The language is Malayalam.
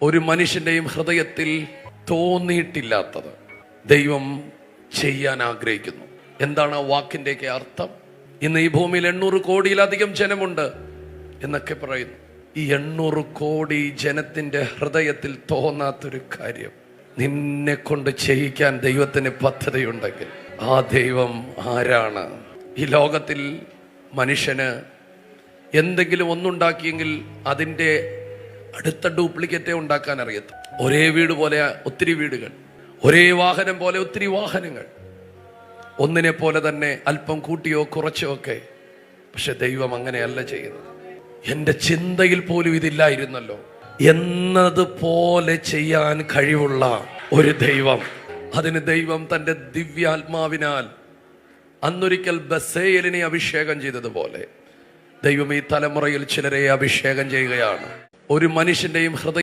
ഒരു മനുഷ്യന്റെയും ഹൃദയത്തിൽ തോന്നിയിട്ടില്ലാത്തത് ദൈവം ചെയ്യാൻ ആഗ്രഹിക്കുന്നു. എന്താണ് ആ വാക്കിൻ്റെയൊക്കെ അർത്ഥം? ഇന്ന് ഈ ഭൂമിയിൽ 800 കോടിയിലധികം ജനമുണ്ട് എന്നൊക്കെ പറയുന്നു. ഈ 800 കോടി ജനത്തിന്റെ ഹൃദയത്തിൽ തോന്നാത്തൊരു കാര്യം നിന്നെ കൊണ്ട് ചെയ്യിക്കാൻ ദൈവത്തിന് പദ്ധതിയുണ്ടെങ്കിൽ ആ ദൈവം ആരാണ്? ഈ ലോകത്തിൽ മനുഷ്യന് എന്തെങ്കിലും ഒന്നുണ്ടാക്കിയെങ്കിൽ അതിൻ്റെ അടുത്ത ഡ്യൂപ്ലിക്കേറ്റേ ഉണ്ടാക്കാൻ അറിയത്തു. ഒരേ വീട് പോലെ ഒത്തിരി വീടുകൾ, ഒരേ വാഹനം പോലെ ഒത്തിരി വാഹനങ്ങൾ, ഒന്നിനെ പോലെ തന്നെ അല്പം കൂട്ടിയോ കുറച്ചോ ഒക്കെ. പക്ഷെ ദൈവം അങ്ങനെയല്ല ചെയ്യുന്നത്. എൻ്റെ ചിന്തയിൽ പോലും ഇതില്ലായിരുന്നല്ലോ എന്നതുപോലെ ചെയ്യാൻ കഴിവുള്ള ഒരു ദൈവം. അതിന് ദൈവം തൻ്റെ ദിവ്യാത്മാവിനാൽ അന്നൊരിക്കൽ ബസേലിനെ അഭിഷേകം ചെയ്തതുപോലെ ദൈവം ഈ തലമുറയിൽ ചിലരെ അഭിഷേകം ചെയ്യുകയാണ്. ഒരു മനുഷ്യന്റെയും ഹൃദയം